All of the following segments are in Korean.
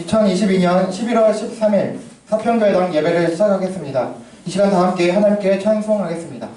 2022년 11월 13일 사평교회당 예배를 시작하겠습니다. 이 시간 다 함께 하나님께 찬송하겠습니다.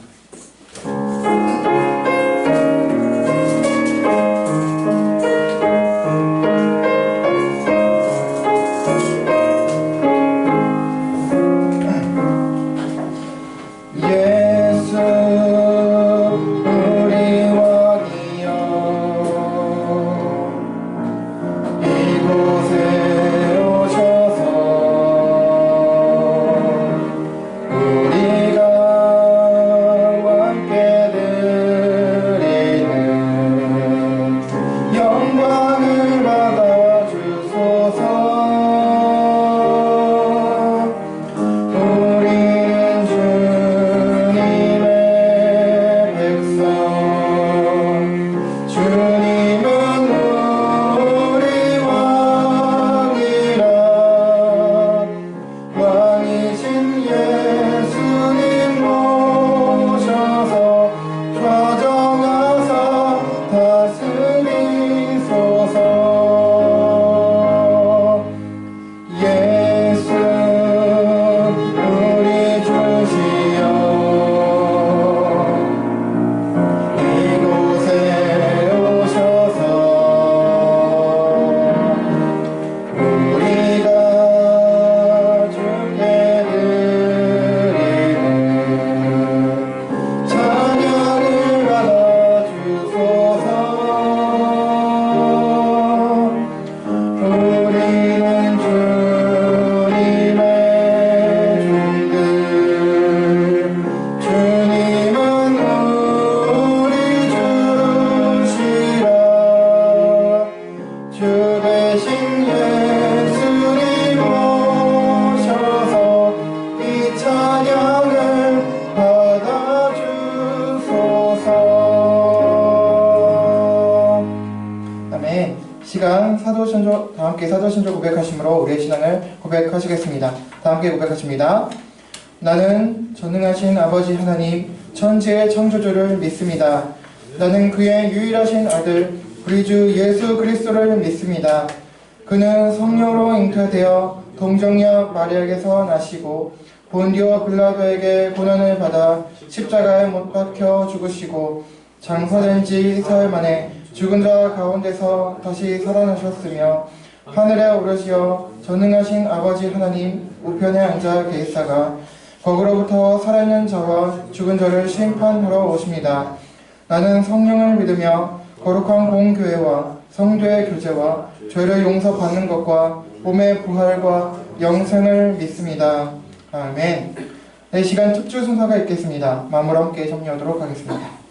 다 함께 사도신조 고백하심으로 우리의 신앙을 고백하시겠습니다. 다 함께 고백하십니다. 나는 전능하신 아버지 하나님 천지의 창조주를 믿습니다. 나는 그의 유일하신 아들 우리 주 예수 그리스도를 믿습니다. 그는 성령으로 잉태되어 동정녀 마리아에게서 나시고 본디오 빌라도에게 고난을 받아 십자가에 못 박혀 죽으시고 장사된 지 사흘 만에 죽은 자 가운데서 다시 살아나셨으며 하늘에 오르시어 전능하신 아버지 하나님 우편에 앉아 계시다가 거기로부터 살아있는 자와 죽은 자를 심판하러 오십니다. 나는 성령을 믿으며 거룩한 공교회와 성도의 교제와 죄를 용서받는 것과 몸의 부활과 영생을 믿습니다. 아멘. 이 시간 특주 순서가 있겠습니다. 마음으로 함께 정리하도록 하겠습니다.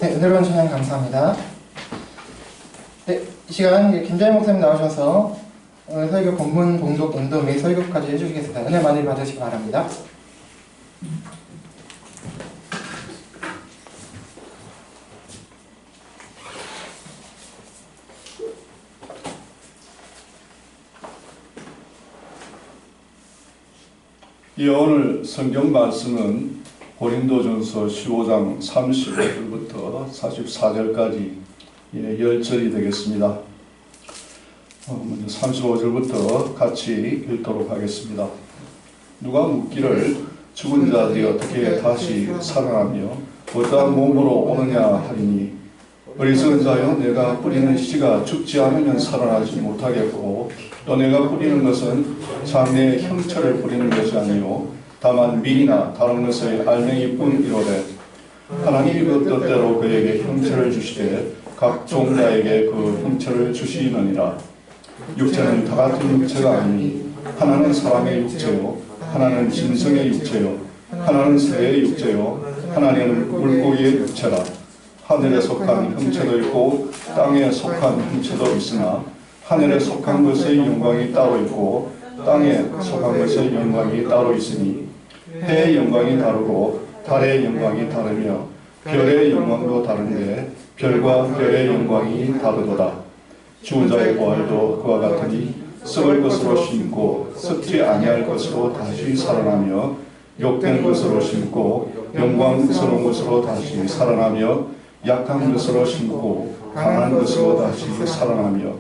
네, 은혜로운 찬양 감사합니다. 네, 이 시간 김자희 목사님 나오셔서 오늘 설교 본문 봉독 인도 및 설교까지 해주시겠습니다. 은혜 많이 받으시기 바랍니다. 오늘 성경 말씀은 고린도전서 15장 35절부터 44절까지 10절이 되겠습니다. 먼저 35절부터 같이 읽도록 하겠습니다. 누가 묻기를 죽은 자들이 어떻게 다시 살아나며 어떠한 몸으로 오느냐 하리니 어리석은 자여 내가 뿌리는 씨가 죽지 않으면 살아나지 못하겠고 또 내가 뿌리는 것은 장래의 형체를 뿌리는 것이 아니요 다만 밀이나 다른 것의 알맹이뿐 이로되 하나님이 그 뜻대로 그에게 형체를 주시되 각 종자에게 그 형체를 주시느니라. 육체는 다 같은 육체가 아니니 하나는 사람의 육체요 하나는 짐승의 육체요 하나는 새의 육체요 하나는 물고기의 육체라. 하늘에 속한 형체도 있고 땅에 속한 형체도 있으나 하늘에 속한 것의 영광이 따로 있고 땅에 속한 것의 영광이 따로 있으니 해의 영광이 다르고 달의 영광이 다르며 별의 영광도 다른데 별과 별의 영광이 다르도다. 죽은 자의 부활도 그와 같으니 썩을 것으로 심고 썩지 아니할 것으로 다시 살아나며 욕된 것으로 심고 영광스러운 것으로 다시 살아나며 약한 것으로 심고 강한 것으로 다시 살아나며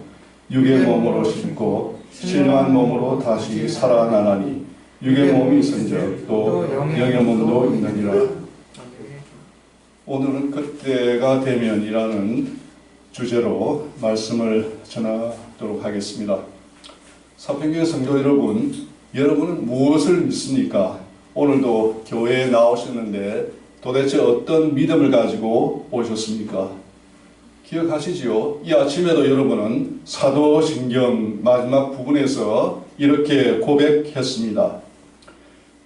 육의 몸으로 심고 신령한 몸으로 다시 살아나나니 육의 몸이 있은즉 또 영의 몸도 있느니라. 오늘은 그때가 되면이라는 주제로 말씀을 전하도록 하겠습니다. 사평교회 성도 여러분, 여러분은 무엇을 믿습니까? 오늘도 교회에 나오셨는데 도대체 어떤 믿음을 가지고 오셨습니까? 기억하시지요? 이 아침에도 여러분은 사도신경 마지막 부분에서 이렇게 고백했습니다.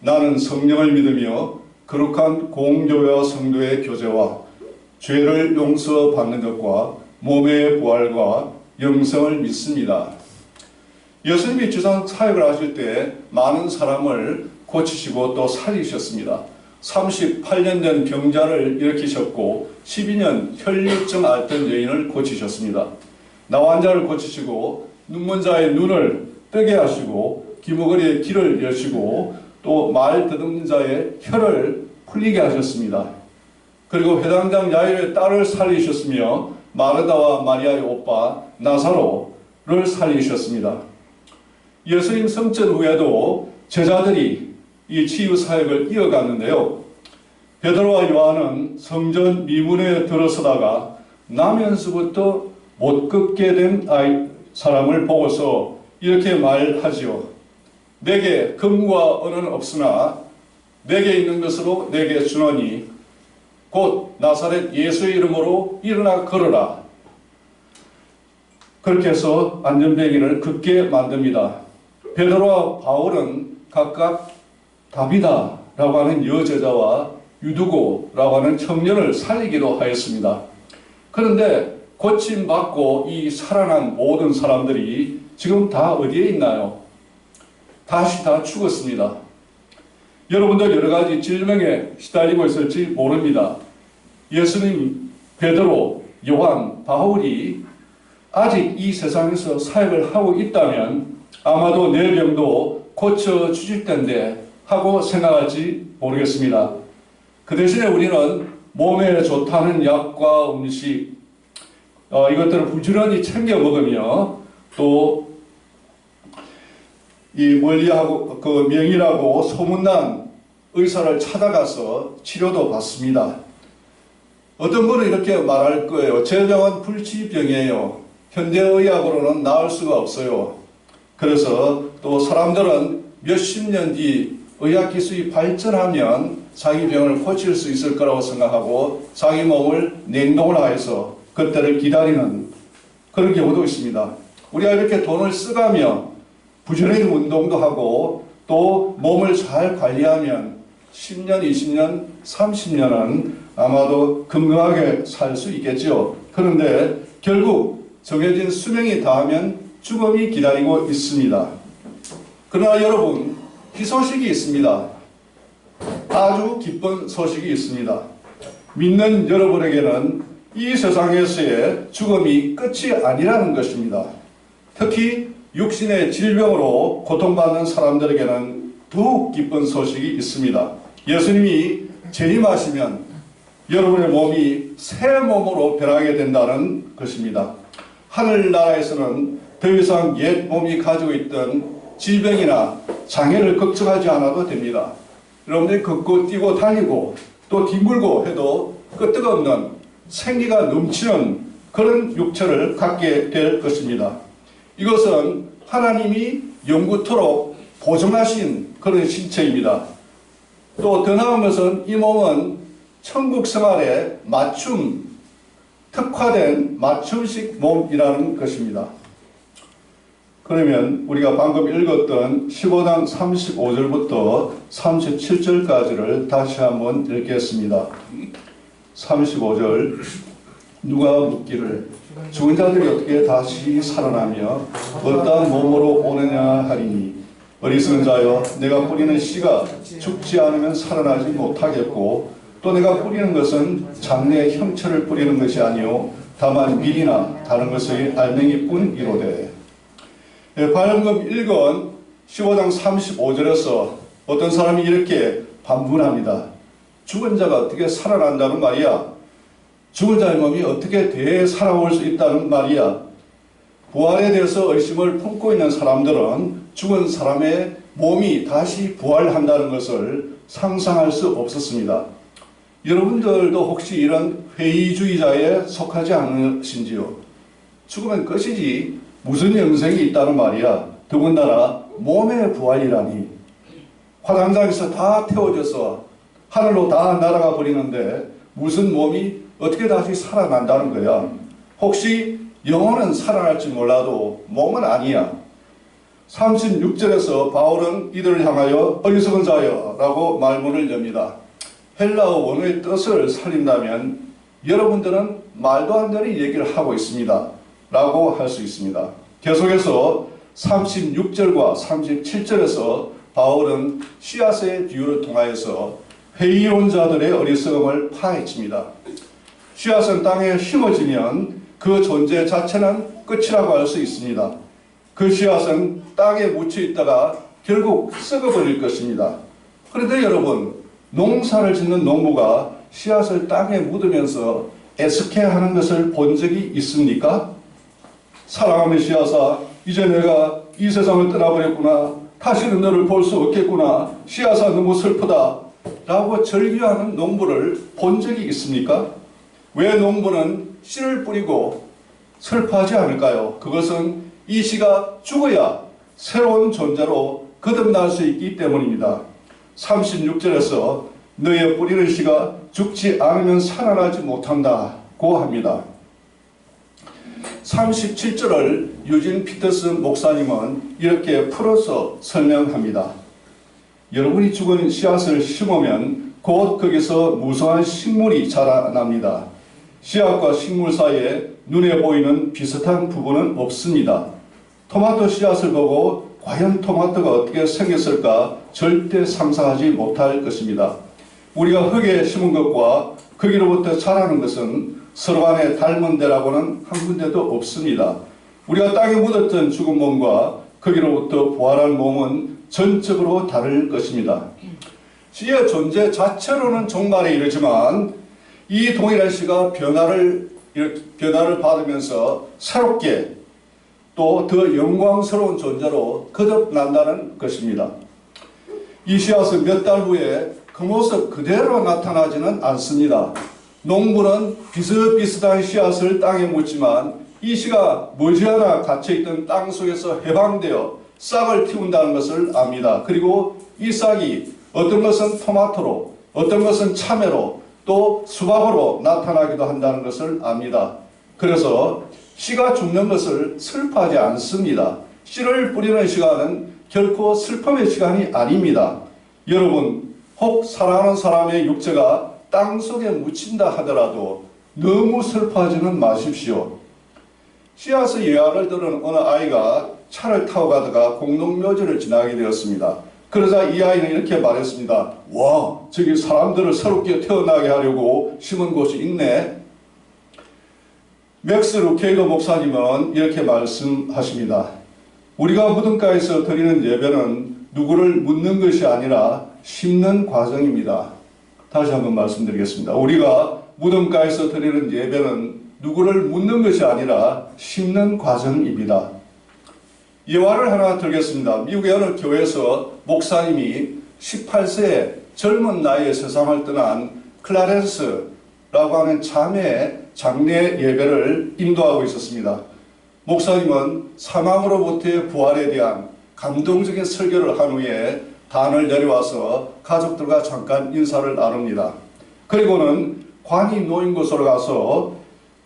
나는 성령을 믿으며 거룩한 공교회와 성도의 교제와 죄를 용서받는 것과 몸의 부활과 영생을 믿습니다. 예수님이 지상 사역을 하실 때 많은 사람을 고치시고 또 살리셨습니다. 38년 된 병자를 일으키셨고 12년 혈류증 앓던 여인을 고치셨습니다. 나환자를 고치시고 눈먼 자의 눈을 뜨게 하시고 기머거리의 길을 여시고 또 말 더듬는 자의 혀를 풀리게 하셨습니다. 그리고 회당장 야일의 딸을 살리셨으며 마르다와 마리아의 오빠 나사로를 살리셨습니다. 예수님 성전 후에도 제자들이 이 치유 사역을 이어갔는데요. 베드로와 요한은 성전 미문에 들어서다가 나면서부터 못 걷게 된 사람을 보고서 이렇게 말하지요. 내게 금과 은은 없으나 내게 있는 것으로 내게 주노니 곧 나사렛 예수의 이름으로 일어나 걸어라. 그렇게 해서 안전뱅이를 걷게 만듭니다. 베드로와 바울은 각각 다비다라고 하는 여제자와 유두고라고 하는 청년을 살리기도 하였습니다. 그런데 고침받고 이 살아난 모든 사람들이 지금 다 어디에 있나요? 다시 다 죽었습니다. 여러분들 여러 가지 질병에 시달리고 있을지 모릅니다. 예수님, 베드로, 요한, 바울이 아직 이 세상에서 사역을 하고 있다면 아마도 내 병도 고쳐주실 텐데 하고 생각할지 모르겠습니다. 그 대신에 우리는 몸에 좋다는 약과 음식 이것들을 부지런히 챙겨 먹으며 또 이 멀리하고 그 명의라고 소문난 의사를 찾아가서 치료도 받습니다. 어떤 분은 이렇게 말할 거예요. 제 병은 불치병이에요. 현대의학으로는 나을 수가 없어요. 그래서 또 사람들은 몇십 년 뒤 의학기술이 발전하면 자기 병을 고칠 수 있을 거라고 생각하고 자기 몸을 냉동을 하여서 그때를 기다리는 그런 경우도 있습니다. 우리가 이렇게 돈을 써가며 부지런히 운동도 하고 또 몸을 잘 관리하면 10년, 20년, 30년은 아마도 건강하게 살 수 있겠지요. 그런데 결국 정해진 수명이 다하면 죽음이 기다리고 있습니다. 그러나 여러분, 희소식이 있습니다. 아주 기쁜 소식이 있습니다. 믿는 여러분에게는 이 세상에서의 죽음이 끝이 아니라는 것입니다. 특히 육신의 질병으로 고통받는 사람들에게는 더욱 기쁜 소식이 있습니다. 예수님이 재림하시면 여러분의 몸이 새 몸으로 변하게 된다는 것입니다. 하늘나라에서는 더 이상 옛 몸이 가지고 있던 질병이나 장애를 걱정하지 않아도 됩니다. 여러분들이 걷고 뛰고 달리고 또 뒹굴고 해도 끄떡없는 생기가 넘치는 그런 육체를 갖게 될 것입니다. 이것은 하나님이 영구토록 보존하신 그런 신체입니다. 또 더 나은 것은 이 몸은 천국 생활에 특화된 맞춤식 몸이라는 것입니다. 그러면 우리가 방금 읽었던 15장 35절부터 37절까지를 다시 한번 읽겠습니다. 35절 누가 묻기를 죽은 자들이 어떻게 다시 살아나며 어떠한 몸으로 오느냐 하리니 어리석은 자여 내가 뿌리는 씨가 죽지 않으면 살아나지 못하겠고 또 내가 뿌리는 것은 장래의 형체를 뿌리는 것이 아니요 다만 밀이나 다른 것의 알맹이뿐이로되. 방금 읽은 15장 35절에서 어떤 사람이 이렇게 반문합니다. 죽은 자가 어떻게 살아난다는 말이야? 죽은 자의 몸이 어떻게 되살아올 수 있다는 말이야? 부활에 대해서 의심을 품고 있는 사람들은 죽은 사람의 몸이 다시 부활한다는 것을 상상할 수 없었습니다. 여러분들도 혹시 이런 회의주의자에 속하지 않으신지요? 죽으면 끝이지 무슨 영생이 있다는 말이야. 더군다나 몸의 부활이라니. 화장장에서 다 태워져서 하늘로 다 날아가 버리는데 무슨 몸이 어떻게 다시 살아난다는 거야. 혹시 영혼은 살아날지 몰라도 몸은 아니야. 36절에서 바울은 이들을 향하여 어리석은 자여 라고 말문을 엽니다. 헬라어 원어의 뜻을 살린다면 여러분들은 말도 안 되는 얘기를 하고 있습니다 라고 할 수 있습니다. 계속해서 36절과 37절에서 바울은 씨앗의 비유를 통하여서 회의론자들의 어리석음을 파헤칩니다. 씨앗은 땅에 심어지면 그 존재 자체는 끝이라고 할 수 있습니다. 그 씨앗은 땅에 묻혀 있다가 결국 썩어버릴 것입니다. 그런데 여러분, 농사를 짓는 농부가 씨앗을 땅에 묻으면서 애석해하는 것을 본 적이 있습니까? 사랑하는 씨앗아, 이제 내가 이 세상을 떠나버렸구나. 다시는 너를 볼 수 없겠구나. 씨앗아, 너무 슬프다. 라고 절규하는 농부를 본 적이 있습니까? 왜 농부는 씨를 뿌리고 슬퍼하지 않을까요? 그것은 이 씨가 죽어야 새로운 존재로 거듭날 수 있기 때문입니다. 36절에서 너의 뿌리는 씨가 죽지 않으면 살아나지 못한다고 합니다. 37절을 유진 피터슨 목사님은 이렇게 풀어서 설명합니다. 여러분이 죽은 씨앗을 심으면 곧 거기서 무성한 식물이 자라납니다. 씨앗과 식물 사이에 눈에 보이는 비슷한 부분은 없습니다. 토마토 씨앗을 보고 과연 토마토가 어떻게 생겼을까 절대 상상하지 못할 것입니다. 우리가 흙에 심은 것과 거기로부터 자라는 것은 서로 간에 닮은 데라고는 한 군데도 없습니다. 우리가 땅에 묻었던 죽은 몸과 거기로부터 부활한 몸은 전적으로 다를 것입니다. 씨의 존재 자체로는 종말에 이르지만 이 동일한 씨가 변화를 받으면서 새롭게 또 더 영광스러운 존재로 거듭난다는 것입니다. 이 씨앗은 몇 달 후에 그 모습 그대로 나타나지는 않습니다. 농부는 비슷비슷한 씨앗을 땅에 묻지만 이 씨가 머지않아 갇혀있던 땅 속에서 해방되어 싹을 틔운다는 것을 압니다. 그리고 이 싹이 어떤 것은 토마토로, 어떤 것은 참외로, 또 수박으로 나타나기도 한다는 것을 압니다. 그래서 씨가 죽는 것을 슬퍼하지 않습니다. 씨를 뿌리는 시간은 결코 슬픔의 시간이 아닙니다. 여러분, 혹 사랑하는 사람의 육체가 땅속에 묻힌다 하더라도 너무 슬퍼하지는 마십시오. 씨앗의 예화를 들은 어느 아이가 차를 타고 가다가 공동묘지를 지나게 되었습니다. 그러자 이 아이는 이렇게 말했습니다. 와, 저기 사람들을 새롭게 태어나게 하려고 심은 곳이 있네. 맥스 루케이더 목사님은 이렇게 말씀하십니다. 우리가 무덤가에서 드리는 예배는 누구를 묻는 것이 아니라 심는 과정입니다. 다시 한번 말씀드리겠습니다. 우리가 무덤가에서 드리는 예배는 누구를 묻는 것이 아니라 심는 과정입니다. 예화를 하나 들겠습니다. 미국의 어느 교회에서 목사님이 18세에 젊은 나이에 세상을 떠난 클라렌스라고 하는 자매의 장례 예배를 인도하고 있었습니다. 목사님은 사망으로부터의 부활에 대한 감동적인 설교를 한 후에 단을 내려와서 가족들과 잠깐 인사를 나눕니다. 그리고는 관이 놓인 곳으로 가서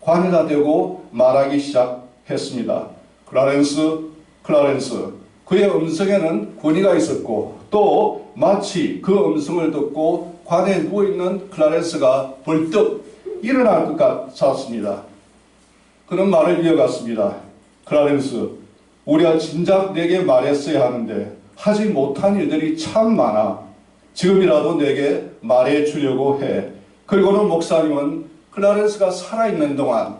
관에다 대고 말하기 시작했습니다. 클라렌스. 그의 음성에는 권위가 있었고 또 마치 그 음성을 듣고 관에 누워있는 클라렌스가 벌떡 일어날 것 같았습니다. 그는 말을 이어갔습니다. 클라렌스, 우리가 진작 내게 말했어야 하는데 하지 못한 일들이 참 많아. 지금이라도 내게 말해 주려고 해. 그리고는 목사님은 클라렌스가 살아있는 동안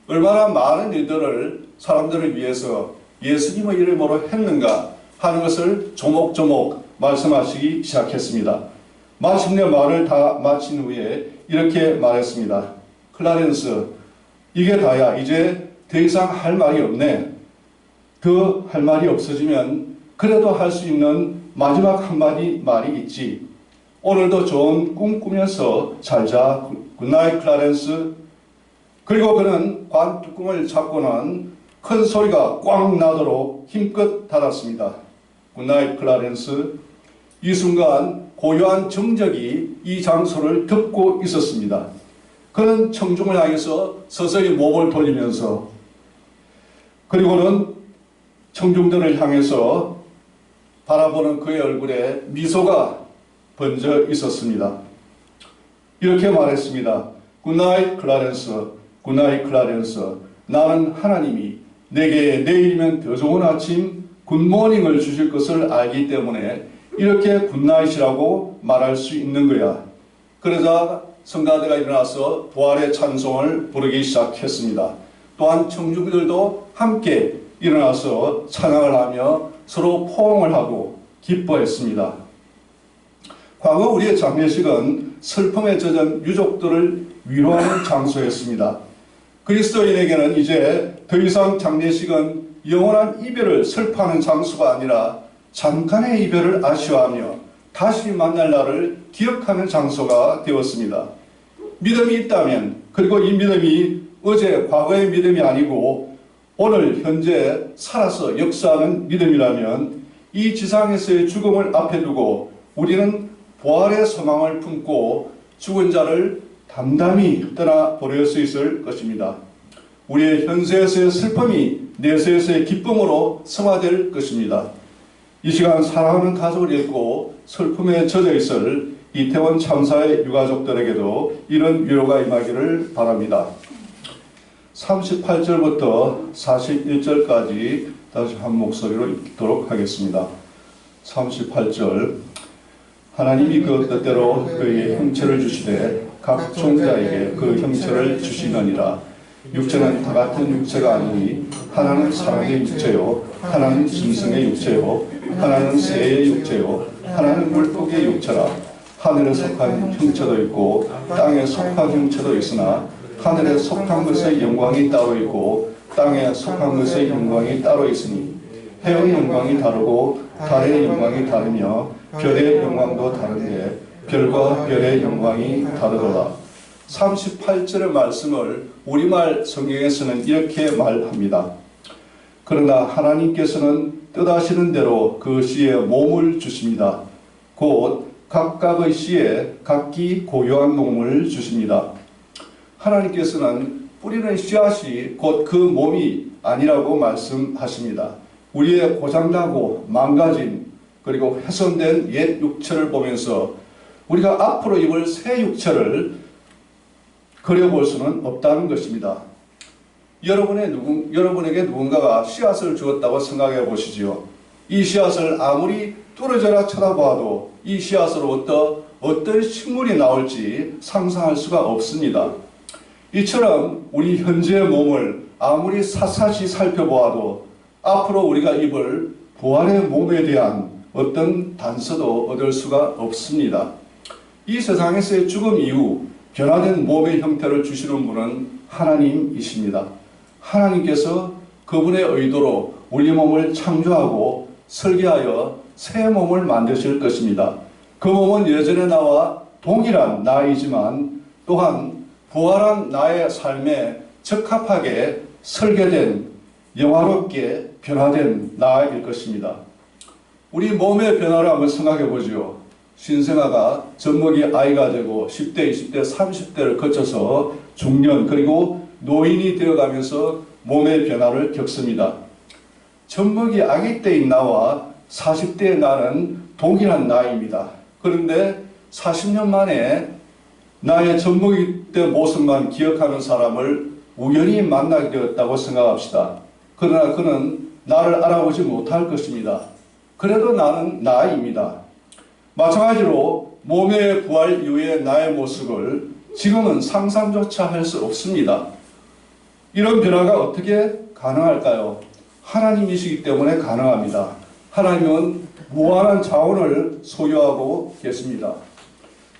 얼마나 많은 일들을 사람들을 위해서 예수님의 이름으로 했는가 하는 것을 조목조목 말씀하시기 시작했습니다. 마침내 말을 다 마친 후에 이렇게 말했습니다. 클라렌스, 이게 다야. 이제 더 이상 할 말이 없네. 그 할 말이 없어지면 그래도 할 수 있는 마지막 한마디 말이 있지. 오늘도 좋은 꿈 꾸면서 잘 자. 굿나잇 클라렌스. 그리고 그는 관 뚜껑을 잡고는 큰 소리가 꽝 나도록 힘껏 닫았습니다. 굿나잇 클라렌스. 이 순간 고요한 정적이 이 장소를 덮고 있었습니다. 그는 청중을 향해서 서서히 몸을 돌리면서 그리고는 청중들을 향해서 바라보는 그의 얼굴에 미소가 번져 있었습니다. 이렇게 말했습니다. 굿나잇 클라렌스. 굿나잇 클라렌스. 나는 하나님이 내게 내일이면 더 좋은 아침 굿모닝을 주실 것을 알기 때문에 이렇게 굿나잇이라고 말할 수 있는 거야. 그러자 성가대가 일어나서 부활의 찬송을 부르기 시작했습니다. 또한 청중들도 함께 일어나서 찬양을 하며 서로 포옹을 하고 기뻐했습니다. 과거 우리의 장례식은 슬픔에 젖은 유족들을 위로하는 장소였습니다. 그리스도인에게는 이제 더 이상 장례식은 영원한 이별을 슬퍼하는 장소가 아니라 잠깐의 이별을 아쉬워하며 다시 만날 날을 기억하는 장소가 되었습니다. 믿음이 있다면, 그리고 이 믿음이 어제 과거의 믿음이 아니고 오늘 현재 살아서 역사하는 믿음이라면 이 지상에서의 죽음을 앞에 두고 우리는 부활의 소망을 품고 죽은 자를 담담히 떠나보낼 수 있을 것입니다. 우리의 현세에서의 슬픔이 내세에서의 기쁨으로 승화될 것입니다. 이 시간 사랑하는 가족을 잃고 슬픔에 젖어 있을 이태원 참사의 유가족들에게도 이런 위로가 임하기를 바랍니다. 38절부터 41절까지 다시 한 목소리로 읽도록 하겠습니다. 38절. 하나님이 그 뜻대로 그에게 형체를 주시되 각 종자에게 그 형체를 주시느니라. 육체는 다 같은 육체가 아니니 하나는 사람의 육체요, 하나는 짐승의 육체요, 하나는 새의 육체요, 하나는 물고기의 육체라. 하늘에 속한 형체도 있고 땅에 속한 형체도 있으나 하늘에 속한 것의 영광이 따로 있고 땅에 속한 것의 영광이 따로 있으니 해의 영광이 다르고 달의 영광이 다르며 별의 영광도 다른데 별과 별의 영광이 다르도다. 38절의 말씀을 우리말 성경에서는 이렇게 말합니다. 그러나 하나님께서는 뜻하시는 대로 그 씨에 몸을 주십니다. 곧 각각의 씨에 각기 고유한 몸을 주십니다. 하나님께서는 뿌리는 씨앗이 곧 그 몸이 아니라고 말씀하십니다. 우리의 고장나고 망가진 그리고 훼손된 옛 육체를 보면서 우리가 앞으로 입을 새 육체를 그려볼 수는 없다는 것입니다. 여러분에게 누군가가 씨앗을 주었다고 생각해 보시지요. 이 씨앗을 아무리 뚫어져라 쳐다보아도 이 씨앗으로부터 어떤 식물이 나올지 상상할 수가 없습니다. 이처럼 우리 현재의 몸을 아무리 샅샅이 살펴보아도 앞으로 우리가 입을 부활의 몸에 대한 어떤 단서도 얻을 수가 없습니다. 이 세상에서의 죽음 이후 변화된 몸의 형태를 주시는 분은 하나님이십니다. 하나님께서 그분의 의도로 우리 몸을 창조하고 설계하여 새 몸을 만드실 것입니다. 그 몸은 예전의 나와 동일한 나이지만 또한 부활한 나의 삶에 적합하게 설계된 영화롭게 변화된 나일 것입니다. 우리 몸의 변화를 한번 생각해 보죠. 신생아가 젖먹이 아이가 되고 10대, 20대, 30대를 거쳐서 중년 그리고 노인이 되어가면서 몸의 변화를 겪습니다. 젖먹이 아기 때인 나와 40대의 나는 동일한 나이입니다. 그런데 40년 만에 나의 젖먹이 때 모습만 기억하는 사람을 우연히 만나게 되었다고 생각합시다. 그러나 그는 나를 알아보지 못할 것입니다. 그래도 나는 나입니다. 마찬가지로 몸의 부활 이후의 나의 모습을 지금은 상상조차 할 수 없습니다. 이런 변화가 어떻게 가능할까요? 하나님이시기 때문에 가능합니다. 하나님은 무한한 자원을 소유하고 계십니다.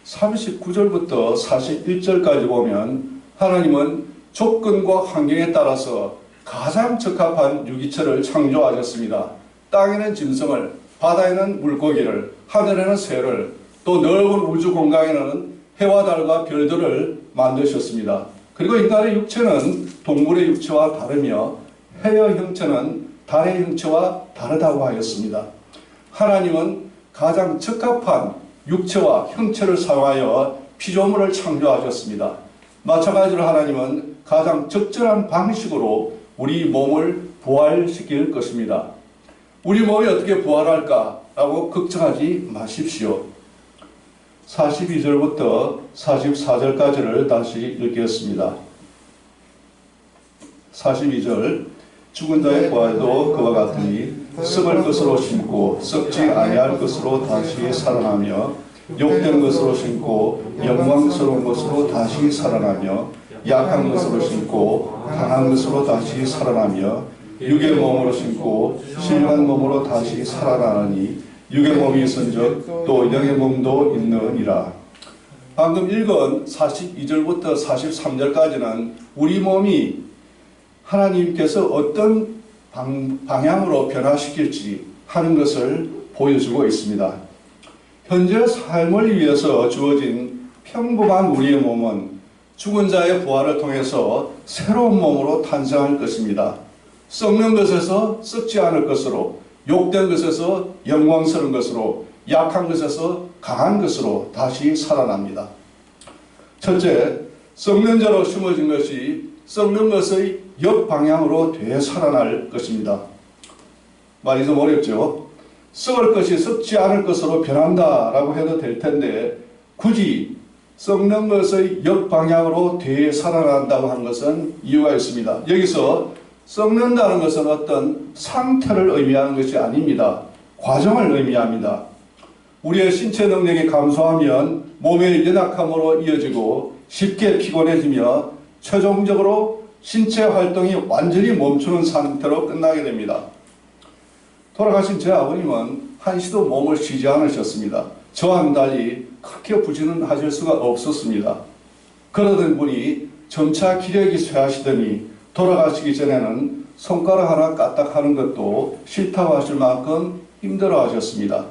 39절부터 41절까지 보면 하나님은 조건과 환경에 따라서 가장 적합한 유기체를 창조하셨습니다. 땅에는 짐승을, 바다에는 물고기를, 하늘에는 새를, 또 넓은 우주 공간에는 해와 달과 별들을 만드셨습니다. 그리고 인간의 육체는 동물의 육체와 다르며 해의 형체는 달의 형체와 다르다고 하였습니다. 하나님은 가장 적합한 육체와 형체를 사용하여 피조물을 창조하셨습니다. 마찬가지로 하나님은 가장 적절한 방식으로 우리 몸을 부활시킬 것입니다. 우리 몸이 어떻게 부활할까라고 걱정하지 마십시오. 42절부터 44절까지를 다시 읽겠습니다. 42절 죽은 자의 부활도 그와 같으니 썩을 것으로 심고 썩지 아니할 것으로 다시 살아나며 욕된 것으로 심고 영광스러운 것으로 다시 살아나며 약한 것으로 심고 강한 것으로 다시 살아나며 육의 몸으로 심고 신령한 몸으로 다시 살아나니 육의 몸이 있은즉 또 영의 몸도 있느니라. 방금 읽은 42절부터 43절까지는 우리 몸이 하나님께서 어떤 방향으로 변화시킬지 하는 것을 보여주고 있습니다. 현재 삶을 위해서 주어진 평범한 우리의 몸은 죽은 자의 부활을 통해서 새로운 몸으로 탄생할 것입니다. 썩는 것에서 썩지 않을 것으로, 욕된 것에서 영광스러운 것으로, 약한 것에서 강한 것으로 다시 살아납니다. 첫째, 썩는 자로 심어진 것이 썩는 것의 역방향으로 되살아날 것입니다. 말이 좀 어렵죠? 썩을 것이 썩지 않을 것으로 변한다라고 해도 될 텐데 굳이 썩는 것의 역방향으로 되살아난다고 한 것은 이유가 있습니다. 여기서 썩는다는 것은 어떤 상태를 의미하는 것이 아닙니다. 과정을 의미합니다. 우리의 신체 능력이 감소하면 몸의 연약함으로 이어지고 쉽게 피곤해지며 최종적으로 신체 활동이 완전히 멈추는 상태로 끝나게 됩니다. 돌아가신 제 아버님은 한시도 몸을 쉬지 않으셨습니다. 저와는 달리 그렇게 부지는 하실 수가 없었습니다. 그러던 분이 점차 기력이 쇠하시더니 돌아가시기 전에는 손가락 하나 까딱하는 것도 싫다고 하실 만큼 힘들어 하셨습니다.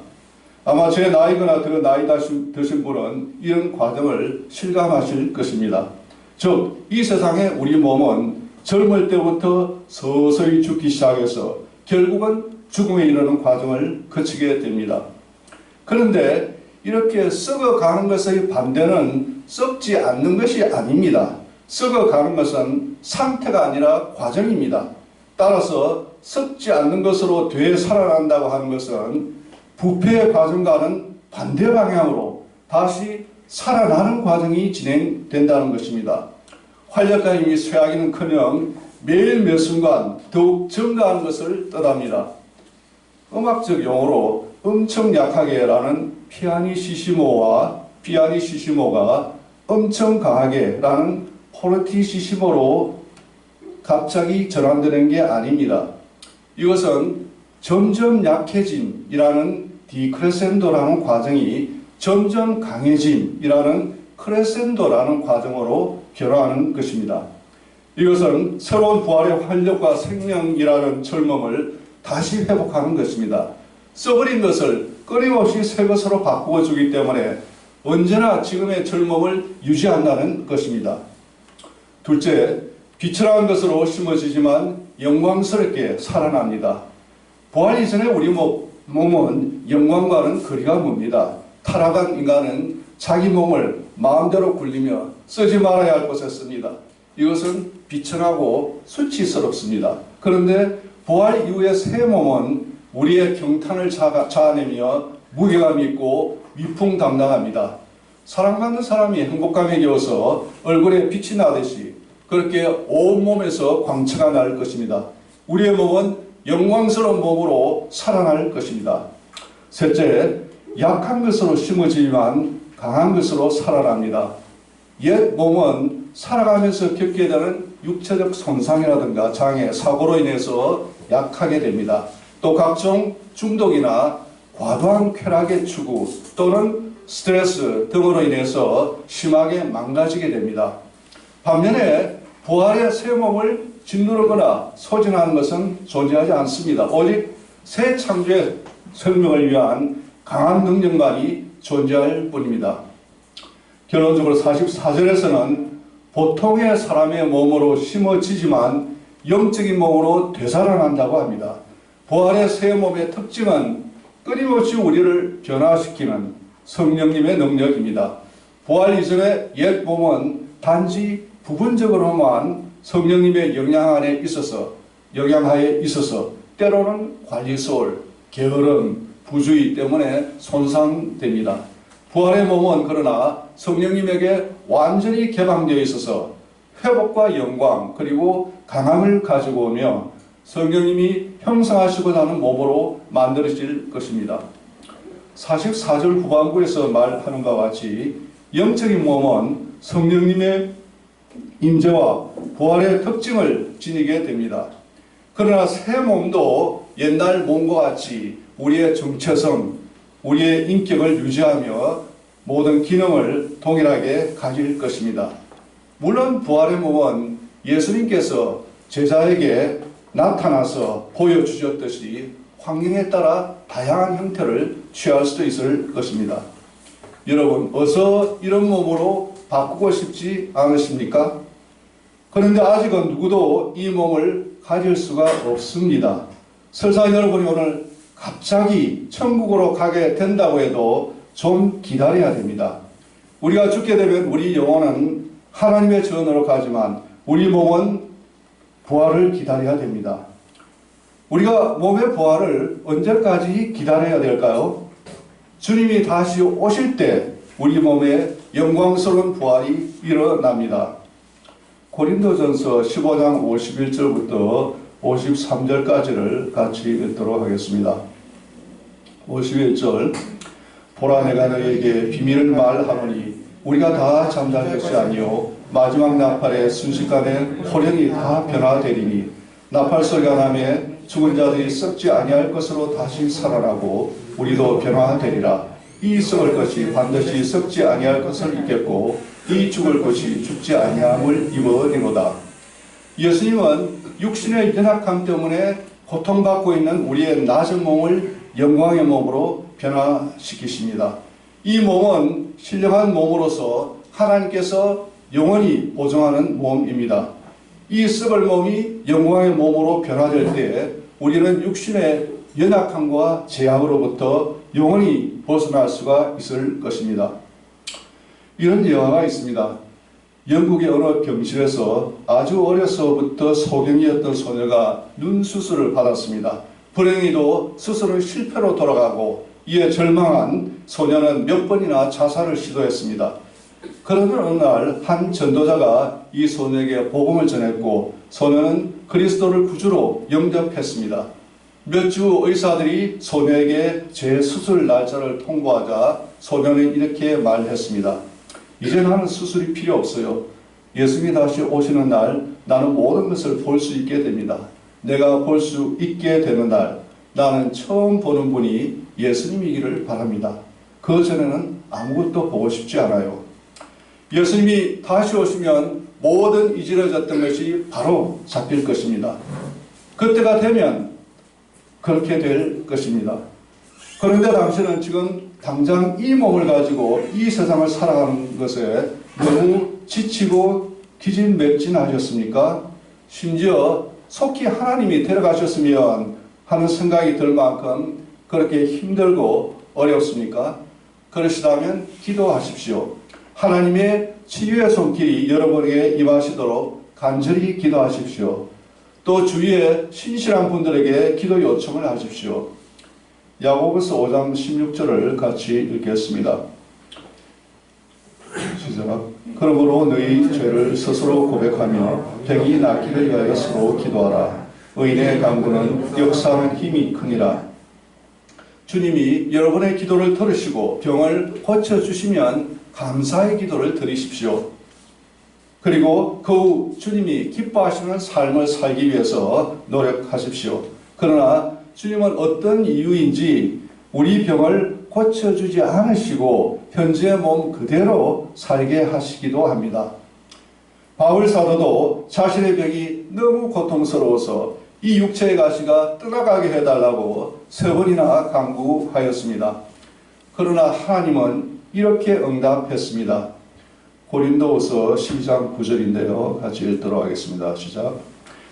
아마 제 나이거나 더 나이 드신 분은 이런 과정을 실감하실 것입니다. 즉, 이 세상의 우리 몸은 젊을 때부터 서서히 죽기 시작해서 결국은 죽음에 이르는 과정을 거치게 됩니다. 그런데 이렇게 썩어가는 것의 반대는 썩지 않는 것이 아닙니다. 썩어가는 것은 상태가 아니라 과정입니다. 따라서 썩지 않는 것으로 되살아난다고 하는 것은 부패의 과정과는 반대 방향으로 다시 살아나는 과정이 진행된다는 것입니다. 활력과 힘이 쇠하기는커녕 매일 매 순간 더욱 증가하는 것을 뜻합니다. 음악적 용어로 엄청 약하게라는 피아니시시모가 엄청 강하게라는 포르티시시모로 갑자기 전환되는 게 아닙니다. 이것은 점점 약해짐이라는 디크레센도라는 과정이 점점 강해짐이라는 크레센도라는 과정으로 변화하는 것입니다. 이것은 새로운 부활의 활력과 생명이라는 젊음을 다시 회복하는 것입니다. 써버린 것을 끊임없이 새 것으로 바꾸어 주기 때문에 언제나 지금의 젊음을 유지한다는 것입니다. 둘째, 비천한 것으로 심어지지만 영광스럽게 살아납니다. 부활 이전에 우리 몸은 영광과는 거리가 멉니다. 타락한 인간은 자기 몸을 마음대로 굴리며 쓰지 말아야 할 곳에 씁니다. 이것은 비천하고 수치스럽습니다. 그런데 부활 이후의 새 몸은 우리의 경탄을 자아내며 무게감 있고 위풍당당합니다. 사랑받는 사람이 행복감에 겨워서 얼굴에 빛이 나듯이 그렇게 온몸에서 광채가 날 것입니다. 우리의 몸은 영광스러운 몸으로 살아날 것입니다. 셋째, 약한 것으로 심어지지만 강한 것으로 살아납니다. 옛 몸은 살아가면서 겪게 되는 육체적 손상이라든가 장애, 사고로 인해서 약하게 됩니다. 또 각종 중독이나 과도한 쾌락의 추구 또는 스트레스 등으로 인해서 심하게 망가지게 됩니다. 반면에 부활의 새 몸을 짓누르거나 소진하는 것은 존재하지 않습니다. 오직 새 창조의 생명을 위한 강한 능력만이 존재할 뿐입니다. 결론적으로 44절에서는 보통의 사람의 몸으로 심어지지만 영적인 몸으로 되살아난다고 합니다. 부활의 새 몸의 특징은 끊임없이 우리를 변화시키는 성령님의 능력입니다. 부활 이전의 옛 몸은 단지 부분적으로만 성령님의 영향하에 있어서 때로는 관리소홀, 게으름, 부주의 때문에 손상됩니다. 부활의 몸은 그러나 성령님에게 완전히 개방되어 있어서 회복과 영광 그리고 강함을 가지고 오며 성령님이 형성하시고자 하는 몸으로 만들어질 것입니다. 44절 후반부에서 말하는 바와 같이 영적인 몸은 성령님의 임재와 부활의 특징을 지니게 됩니다. 그러나 새 몸도 옛날 몸과 같이 우리의 정체성, 우리의 인격을 유지하며 모든 기능을 동일하게 가질 것입니다. 물론 부활의 몸은 예수님께서 제자에게 나타나서 보여주셨듯이 환경에 따라 다양한 형태를 취할 수도 있을 것입니다. 여러분, 어서 이런 몸으로 바꾸고 싶지 않으십니까? 그런데 아직은 누구도 이 몸을 가질 수가 없습니다. 설사 여러분이 오늘 갑자기 천국으로 가게 된다고 해도 좀 기다려야 됩니다. 우리가 죽게 되면 우리 영혼은 하나님의 전으로 가지만 우리 몸은 부활을 기다려야 됩니다. 우리가 몸의 부활을 언제까지 기다려야 될까요? 주님이 다시 오실 때 우리 몸에 영광스러운 부활이 일어납니다. 고린도전서 15장 51절부터 53절까지를 같이 읽도록 하겠습니다. 51절 보라 내가 너에게 비밀을 말하노니 우리가 다 잠잘 것이 아니요 마지막 나팔에 순식간에 호련이 다 변화되리니 나팔 소리가 나매 죽은 자들이 썩지 아니할 것으로 다시 살아나고 우리도 변화되리라. 이 썩을 것이 반드시 썩지 아니할 것을 입겠고 이 죽을 것이 죽지 아니함을 입으리로다. 예수님은 육신의 연약함 때문에 고통받고 있는 우리의 낮은 몸을 영광의 몸으로 변화시키십니다. 이 몸은 신령한 몸으로서 하나님께서 영원히 보존하는 몸입니다. 이 썩을 몸이 영광의 몸으로 변화될 때 우리는 육신의 연약함과 제약으로부터 영원히 벗어날 수가 있을 것입니다. 이런 예화가 있습니다. 영국의 어느 병실에서 아주 어려서부터 소경이었던 소녀가 눈 수술을 받았습니다. 불행히도 수술은 실패로 돌아가고 이에 절망한 소녀는 몇 번이나 자살을 시도했습니다. 그러던 어느 날 한 전도자가 이 소녀에게 복음을 전했고 소녀는 그리스도를 구주로 영접했습니다. 몇 주 의사들이 소녀에게 재수술 날짜를 통보하자 소녀는 이렇게 말했습니다. 이제 나는 수술이 필요 없어요. 예수님이 다시 오시는 날 나는 모든 것을 볼 수 있게 됩니다. 내가 볼 수 있게 되는 날 나는 처음 보는 분이 예수님이기를 바랍니다. 그 전에는 아무것도 보고 싶지 않아요. 예수님이 다시 오시면 모든 이지러졌던 것이 바로 잡힐 것입니다. 그때가 되면 그렇게 될 것입니다. 그런데 당신은 지금 당장 이 몸을 가지고 이 세상을 살아가는 것에 너무 지치고 기진맥진하셨습니까? 심지어 속히 하나님이 데려가셨으면 하는 생각이 들 만큼 그렇게 힘들고 어렵습니까? 그러시다면 기도하십시오. 하나님의 치유의 손길이 여러분에게 임하시도록 간절히 기도하십시오. 또 주위에 신실한 분들에게 기도 요청을 하십시오. 야고보서 5장 16절을 같이 읽겠습니다. 시작. 그러므로 너희 죄를 스스로 고백하며 병이 낫기를 위하여 서로 기도하라. 의인의 간구는 역사하는 힘이 크니라. 주님이 여러분의 기도를 들으시고 병을 고쳐주시면 감사의 기도를 드리십시오. 그리고 그 후 주님이 기뻐하시는 삶을 살기 위해서 노력하십시오. 그러나 주님은 어떤 이유인지 우리 병을 고쳐주지 않으시고 현재의 몸 그대로 살게 하시기도 합니다. 바울 사도도 자신의 병이 너무 고통스러워서 이 육체의 가시가 떠나가게 해달라고 3번이나 간구하였습니다. 그러나 하나님은 이렇게 응답했습니다. 고린도후서 12장 9절인데요. 같이 읽도록 하겠습니다. 시작.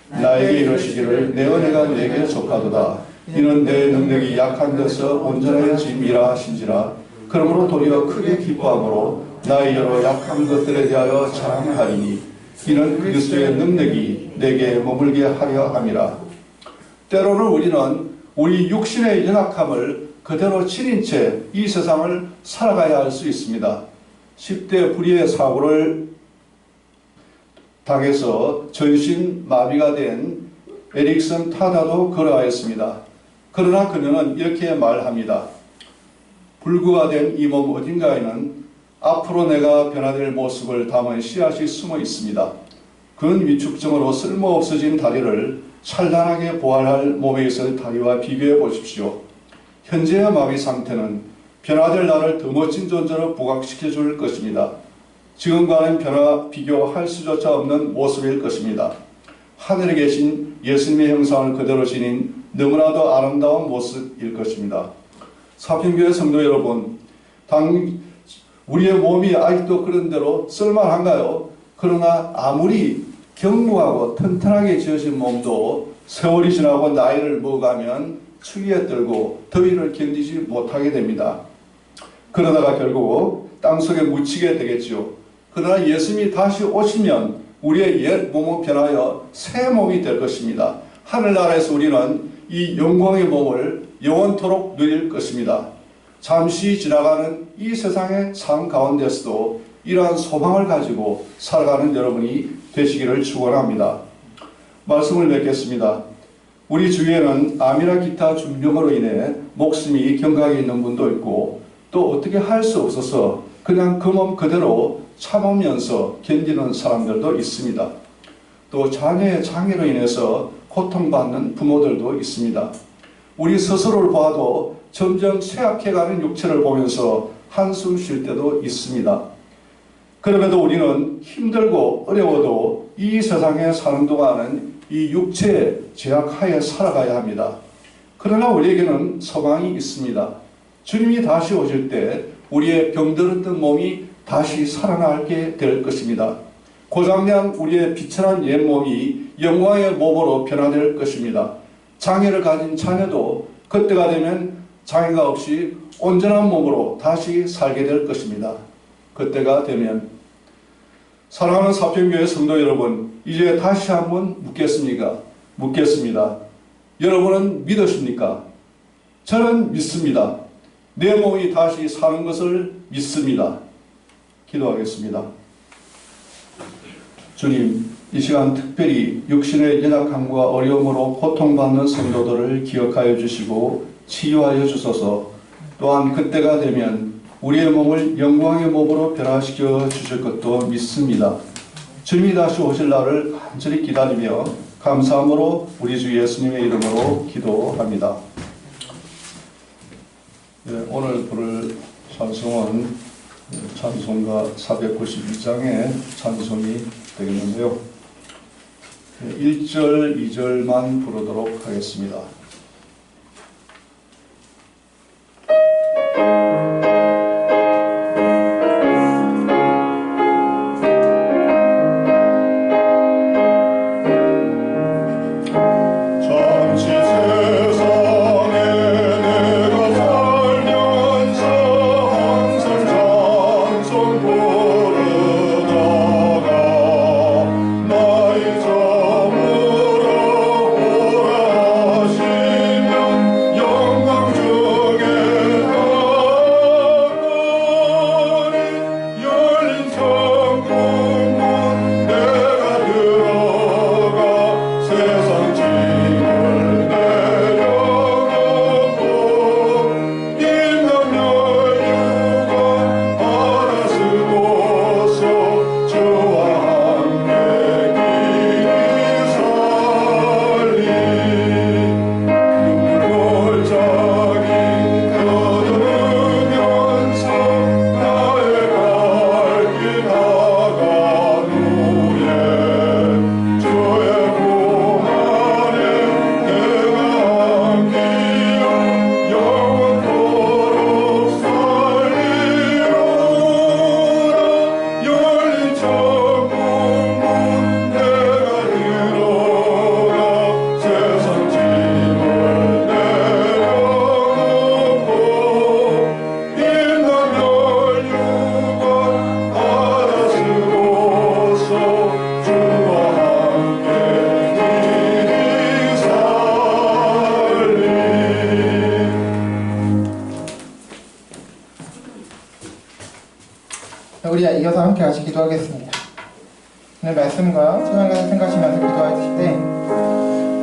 나에게 이르시기를 내 은혜가 내게 족하도다. 이는 내 능력이 약한 데서 온전해짐이라 하신지라. 그러므로 도리어 크게 기뻐함으로 나의 여러 약한 것들에 대하여 자랑하리니 이는 그리스도의 능력이 내게 머물게 하려 함이라. 때로는 우리는 우리 육신의 연약함을 그대로 지닌 채 이 세상을 살아가야 할 수 있습니다. 10대 불의의 사고를 당해서 전신 마비가 된 에릭슨 타다도 그러하였습니다. 그러나 그녀는 이렇게 말합니다. 불구가 된 이 몸 어딘가에는 앞으로 내가 변화될 모습을 담은 씨앗이 숨어 있습니다. 그런 위축증으로 쓸모없어진 다리를 찬란하게 부활할 몸에 있을 다리와 비교해 보십시오. 현재의 마비 상태는 변화될 나를 더 멋진 존재로 부각시켜 줄 것입니다. 지금과는 변화 비교할 수조차 없는 모습일 것입니다. 하늘에 계신 예수님의 형상을 그대로 지닌 너무나도 아름다운 모습일 것입니다. 사평교회 성도 여러분, 우리의 몸이 아직도 그런 대로 쓸만한가요? 그러나 아무리 견고하고 튼튼하게 지어진 몸도 세월이 지나고 나이를 먹어가면 추위에 떨고 더위를 견디지 못하게 됩니다. 그러다가 결국 땅속에 묻히게 되겠죠. 그러나 예수님이 다시 오시면 우리의 옛 몸은 변하여 새 몸이 될 것입니다. 하늘나라에서 우리는 이 영광의 몸을 영원토록 누릴 것입니다. 잠시 지나가는 이 세상의 삶 가운데서도 이러한 소망을 가지고 살아가는 여러분이 되시기를 축원합니다. 말씀을 맺겠습니다. 우리 주위에는 암이나 기타 중병으로 인해 목숨이 경각에 있는 분도 있고 또 어떻게 할 수 없어서 그냥 그 몸 그대로 참으면서 견디는 사람들도 있습니다. 또 자녀의 장애로 인해서 고통받는 부모들도 있습니다. 우리 스스로를 봐도 점점 쇠약해가는 육체를 보면서 한숨 쉴 때도 있습니다. 그럼에도 우리는 힘들고 어려워도 이 세상에 사는 동안은 이 육체의 제약하에 살아가야 합니다. 그러나 우리에게는 소망이 있습니다. 주님이 다시 오실 때 우리의 병들었던 몸이 다시 살아나게 될 것입니다. 고장난 우리의 비천한 옛 몸이 영광의 몸으로 변화될 것입니다. 장애를 가진 자녀도 그때가 되면 장애가 없이 온전한 몸으로 다시 살게 될 것입니다. 그때가 되면 사랑하는 사평교회 성도 여러분, 이제 다시 한번 묻겠습니다. 여러분은 믿으십니까? 저는 믿습니다. 내 몸이 다시 사는 것을 믿습니다. 기도하겠습니다. 주님, 이 시간 특별히 육신의 연약함과 어려움으로 고통받는 성도들을 기억하여 주시고 치유하여 주소서. 또한 그때가 되면 우리의 몸을 영광의 몸으로 변화시켜 주실 것도 믿습니다. 주님이 다시 오실 날을 간절히 기다리며 감사함으로 우리 주 예수님의 이름으로 기도합니다. 오늘 부를 찬송은 찬송가 492장의 찬송이 되겠는데요. 1절, 2절만 부르도록 하겠습니다. 우리 이어서 함께 같이 기도하겠습니다. 오늘 말씀과 찬양가를 생각하시면서 기도하실 때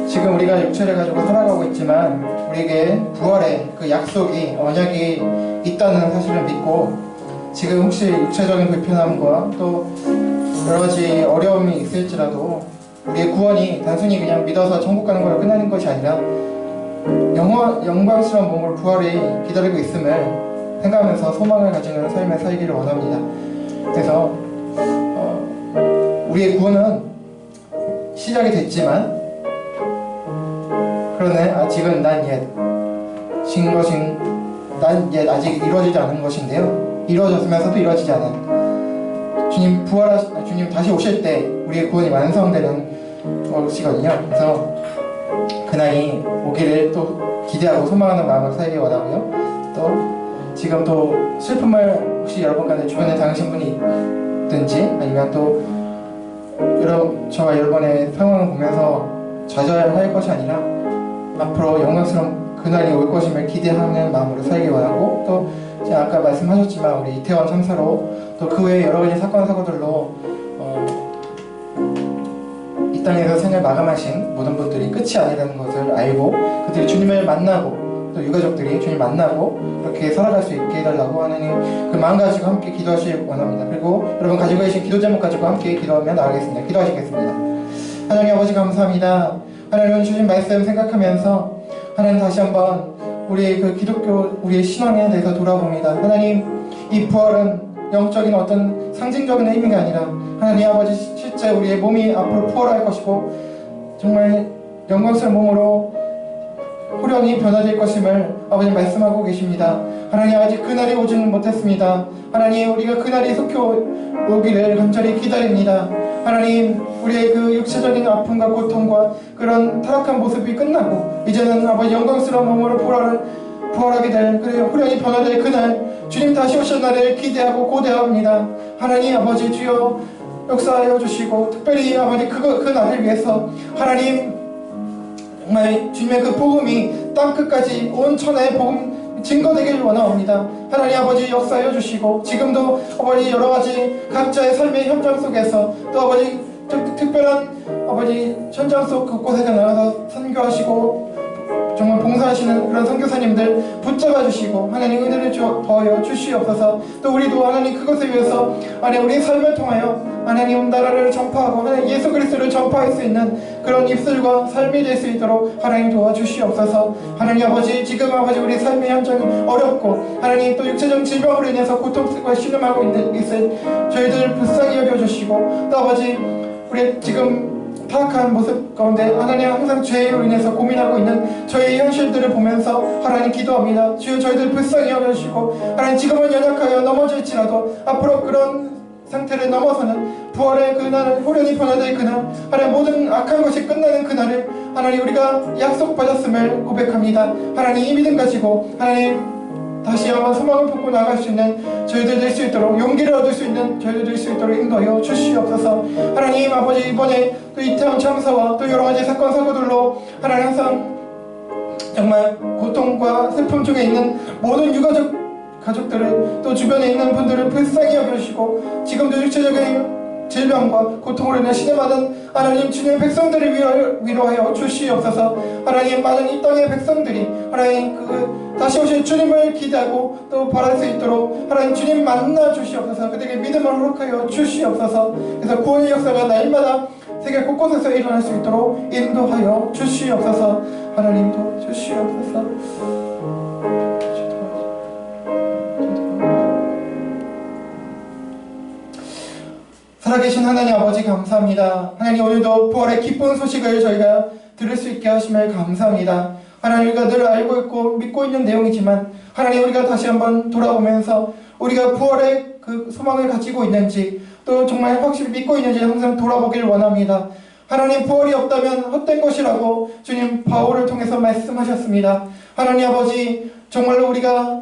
지금 우리가 육체를 가지고 살아가고 있지만 우리에게 부활의 그 약속이 언약이 있다는 사실을 믿고 지금 혹시 육체적인 불편함과 또 여러 가지 어려움이 있을지라도 우리의 구원이 단순히 그냥 믿어서 천국 가는 걸로 끝나는 것이 아니라 영광스러운 몸으로 부활이 기다리고 있음을 생각하면서 소망을 가지는 삶을 살기를 원합니다. 그래서 우리의 구원은 시작이 됐지만 그러네 아직은 난 옛 아직 이루어지지 않은 것인데요. 이루어졌으면서도 이루어지지 않은 주님 다시 오실 때 우리의 구원이 완성되는 것이거든요. 그래서 그날이 오기를 또 기대하고 소망하는 마음을 살기 원하고요. 또 지금 또 슬픔을 혹시 여러분 간에 주변에 당하신 분이 있든지 아니면 또 저와 여러분의 상황을 보면서 좌절할 것이 아니라 앞으로 영광스러운 그날이 올 것임을 기대하는 마음으로 살기 원하고 또 제가 아까 말씀하셨지만 우리 이태원 참사로 또 그 외에 여러 가지 사건 사고들로 이 땅에서 생을 마감하신 모든 분들이 끝이 아니라는 것을 알고 그들이 주님을 만나고 또 유가족들이 주님 만나고 그렇게 살아갈 수 있게 해달라고 하나님 그 마음 가지고 함께 기도하시길 원합니다. 그리고 여러분 가지고 계신 기도 제목 가지고 함께 기도하며 나가겠습니다. 기도하시겠습니다. 하나님 아버지 감사합니다. 하나님 주신 말씀 생각하면서 하나님 다시 한번 우리의 그 기독교 우리의 신앙에 대해서 돌아봅니다. 하나님 이 부활은 영적인 어떤 상징적인 의미가 아니라 하나님 아버지 실제 우리의 몸이 앞으로 부활할 것이고 정말 영광스러운 몸으로 호련히 변화될 것임을 아버지 말씀하고 계십니다. 하나님 아직 그날이 오지는 못했습니다. 하나님 우리가 그날이 속히 오기를 간절히 기다립니다. 하나님 우리의 그 육체적인 아픔과 고통과 그런 타락한 모습이 끝나고 이제는 아버지 영광스러운 몸으로 부활하게 될 그리고 호련히 변화될 그날 주님 다시 오실 날을 기대하고 고대합니다. 하나님 아버지 주여 역사하여 주시고 특별히 아버지 그 날을 위해서 하나님 정말 주님의 그 복음이 땅끝까지 온 천하의 복음 증거되길 원하옵니다. 하나님 아버지 역사하여 주시고 지금도 아버지 여러가지 각자의 삶의 현장 속에서 또 아버지 특별한 아버지 현장 속 그곳에 나가서 선교하시고 정말 봉사하시는 그런 선교사님들 붙잡아 주시고 하나님 은혜를 더하여 주시옵소서. 또 우리도 하나님 그것을 위해서 하나님 우리의 삶을 통하여 하나님 나라를 전파하고 하나님 예수 그리스도를 전파할 수 있는 그런 입술과 삶이 될 수 있도록 하나님 도와주시옵소서. 하나님 아버지 지금 아버지 우리 삶의 현장이 어렵고 하나님 또 육체적 질병으로 인해서 고통과 신음하고 있을 저희들 불쌍히 여겨주시고 또 아버지 우리 지금 타락한 모습 가운데 하나님 항상 죄로 인해서 고민하고 있는 저희의 현실들을 보면서 하나님 기도합니다. 주여 저희들 불쌍히 여겨주시고 하나님 지금은 연약하여 넘어질지라도 앞으로 그런 상태를 넘어서는 부활의 그날을 호련히 변화될 그날 하나님 모든 악한 것이 끝나는 그날을 하나님 우리가 약속받았음을 고백합니다. 하나님 이 믿음 가지고 하나님 다시 한번 소망을 품고 나갈 수 있는 저희들 될 수 있도록 용기를 얻을 수 있는 저희들 될 수 있도록 인도하여 주시옵소서. 하나님 아버지 이번에 또 이태원 참사와 또 여러가지 사건 사고들로 하나님 항상 정말 고통과 슬픔 중에 있는 모든 가족들을 또 주변에 있는 분들을 불쌍히 여겨주시고 지금도 육체적인 질병과 고통으로 인해 신음하는 하나님 주님의 백성들을 위로하여 주시옵소서. 하나님 많은 이 땅의 백성들이 하나님 다시 오실 주님을 기대하고 또 바랄 수 있도록 하나님 주님 만나 주시옵소서. 그들에게 믿음을 허락하여 주시옵소서. 그래서 구원의 역사가 날마다 세계 곳곳에서 일어날 수 있도록 인도하여 주시옵소서. 하나님 도와주시옵소서. 살아계신 하나님 아버지 감사합니다. 하나님 오늘도 부활의 기쁜 소식을 저희가 들을 수 있게 하심을 감사합니다. 하나님 우리가 늘 알고 있고 믿고 있는 내용이지만 하나님 우리가 다시 한번 돌아보면서 우리가 부활의 그 소망을 가지고 있는지 또 정말 확실히 믿고 있는지 항상 돌아보길 원합니다. 하나님 부활이 없다면 헛된 것이라고 주님 바울을 통해서 말씀하셨습니다. 하나님 아버지 정말로 우리가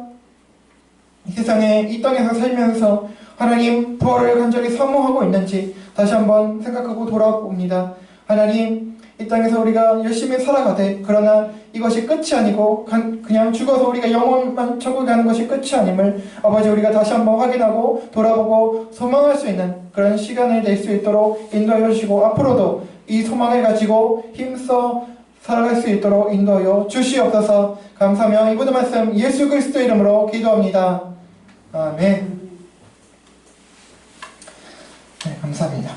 이 세상에 이 땅에서 살면서 하나님 부활을 간절히 사모하고 있는지 다시 한번 생각하고 돌아봅니다. 하나님 이 땅에서 우리가 열심히 살아가되 그러나 이것이 끝이 아니고 그냥 죽어서 우리가 영원만 천국에 가는 것이 끝이 아님을 아버지 우리가 다시 한번 확인하고 돌아보고 소망할 수 있는 그런 시간을 낼 수 있도록 인도하여 주시고 앞으로도 이 소망을 가지고 힘써 살아갈 수 있도록 인도하여 주시옵소서. 감사하며 이 모든 말씀 예수 그리스도 이름으로 기도합니다. 아멘. 네, 감사합니다.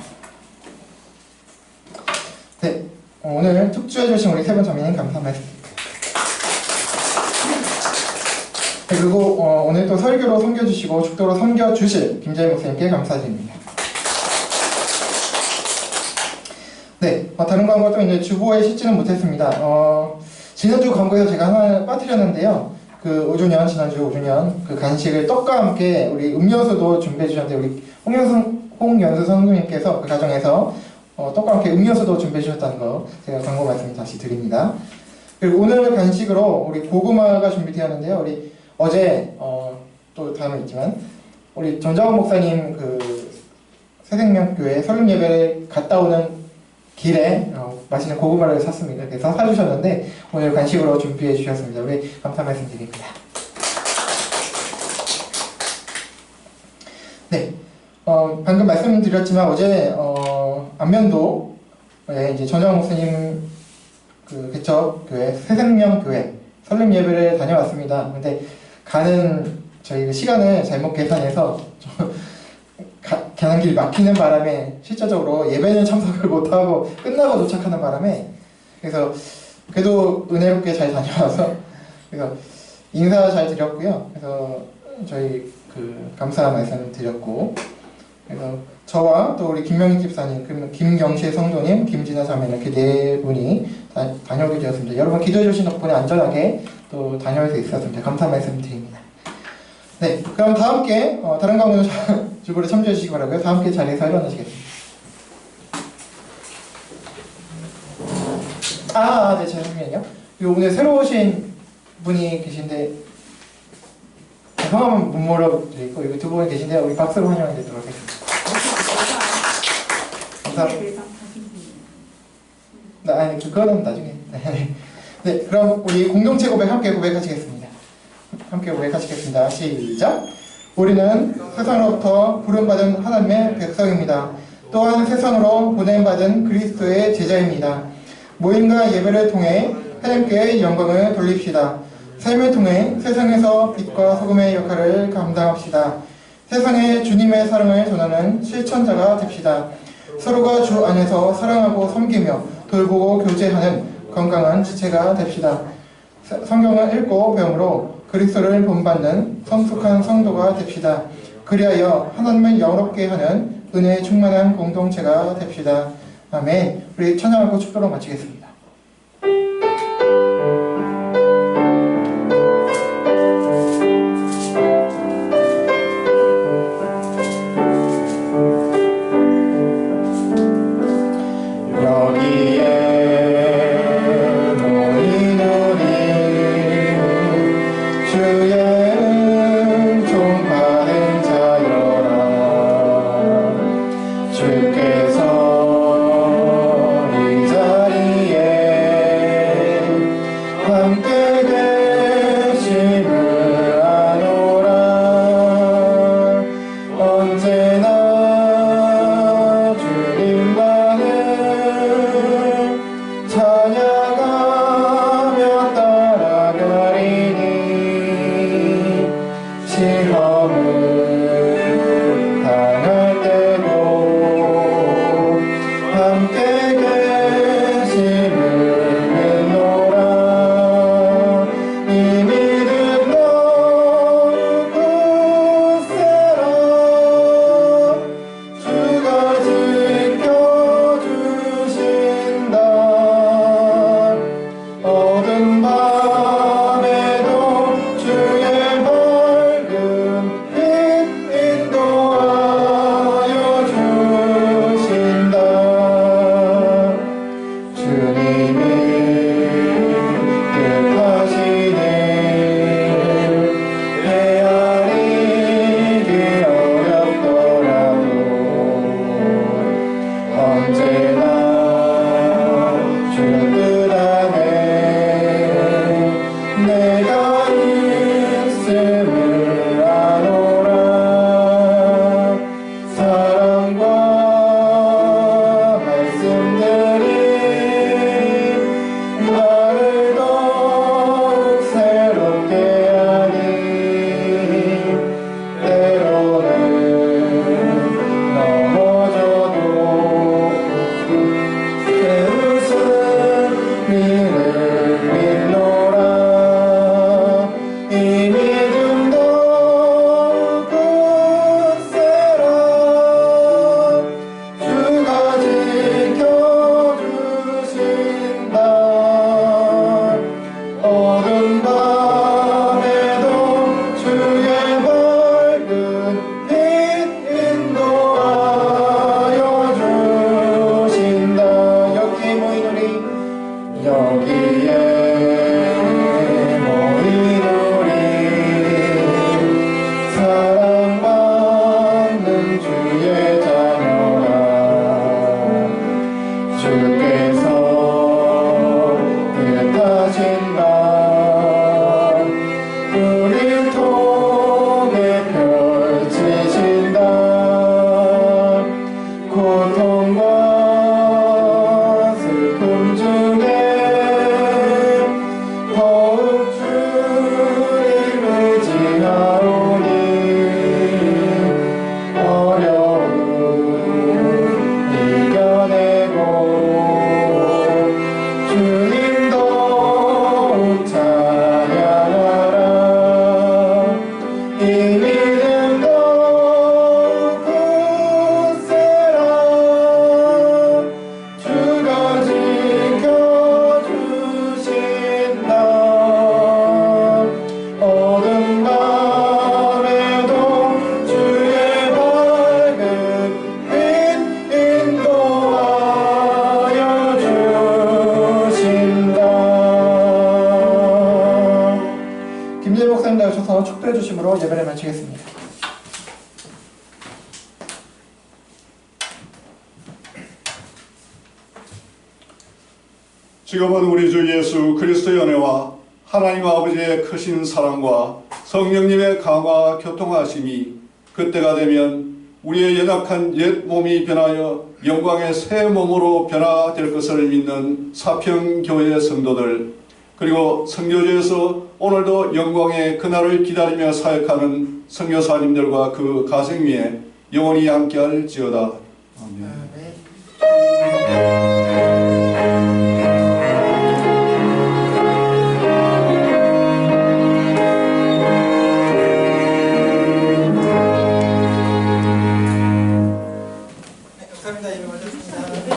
네, 오늘 특주해 주신 우리 세분 자매님 감사 말씀드립니다. 네, 그리고 오늘 또 설교로 섬겨주시고 축도로 섬겨주실 김재일 목사님께 감사드립니다. 네, 다른 광고도 이제 주보에 싣지는 못했습니다. 지난주 광고에서 제가 하나 빠뜨렸는데요. 그 5주년, 지난주 5주년 그 간식을 떡과 함께 우리 음료수도 준비해 주셨는데 우리 홍연수 선생님께서 그 가정에서 떡과 함께 음료수도 준비해 주셨다는 거 제가 광고 말씀 다시 드립니다. 그리고 오늘 간식으로 우리 고구마가 준비되었는데요. 우리 어제 또 다음에 있지만 우리 전자원 목사님 그 새생명교회 설립 예배를 갔다 오는 길에 맛있는 고구마를 샀습니다. 그래서 사주셨는데 오늘 간식으로 준비해 주셨습니다. 우리 감사 말씀드립니다. 네, 방금 말씀드렸지만 어제 안면도에 이제 전자원 목사님 그 개척교회 새생명교회 설립 예배를 다녀왔습니다. 근데 가는 저희 시간을 잘못 계산해서 가는 길 막히는 바람에 실제적으로 예배는 참석을 못하고 끝나고 도착하는 바람에 그래서 그래도 은혜롭게 잘 다녀와서 그래서 인사 잘 드렸고요. 그래서 저희 그 감사 말씀 드렸고 그래서 저와 또 우리 김명희 집사님, 김경실 성도님, 김진아 자매 이렇게 네 분이 다녀오게 되었습니다. 여러분 기도해 주신 덕분에 안전하게 또 다녀올 수 있었습니다. 감사 말씀 드립니다. 네, 그럼 다 함께 다른 강의도 주보를 참조해 주시기 바라고요. 다 함께 자리에서 일어나시겠습니다. 네, 잠시만요. 오늘 새로 오신 분이 계신데 성함은 못 물어드리고 여기 두 분이 계신데 우리 박수로 환영해 드리도록 하겠습니다. 감사합니다. 아니, 그거는 나중에. 네, 그럼 우리 공동체 고백 함께 고백하시겠습니다. 함께 고백하시겠습니다. 시작! 우리는 세상으로부터 부름받은 하나님의 백성입니다. 또한 세상으로 보냄받은 그리스도의 제자입니다. 모임과 예배를 통해 하나님께 영광을 돌립시다. 삶을 통해 세상에서 빛과 소금의 역할을 감당합시다. 세상에 주님의 사랑을 전하는 실천자가 됩시다. 서로가 주 안에서 사랑하고 섬기며 돌보고 교제하는 건강한 지체가 됩시다. 성경을 읽고 배움으로 그리스도를 본받는 성숙한 성도가 됩시다. 그리하여 하나님을 영롭게 하는 은혜에 충만한 공동체가 됩시다. 아멘. 우리 찬양하고 축도로 마치겠습니다. 축도해 주심으로 예배를 마치겠습니다. 지금은 우리 주 예수 그리스도의 은혜와 하나님 아버지의 크신 사랑과 성령님의 강화 교통하심이 그때가 되면 우리의 연약한 옛 몸이 변하여 영광의 새 몸으로 변화될 것을 믿는 사평교회 성도들, 그리고 선교제에서 오늘도 영광의 그날을 기다리며 사역하는 선교사님들과 그 가정 위에 영원히 함께할지어다. 아멘. 아멘.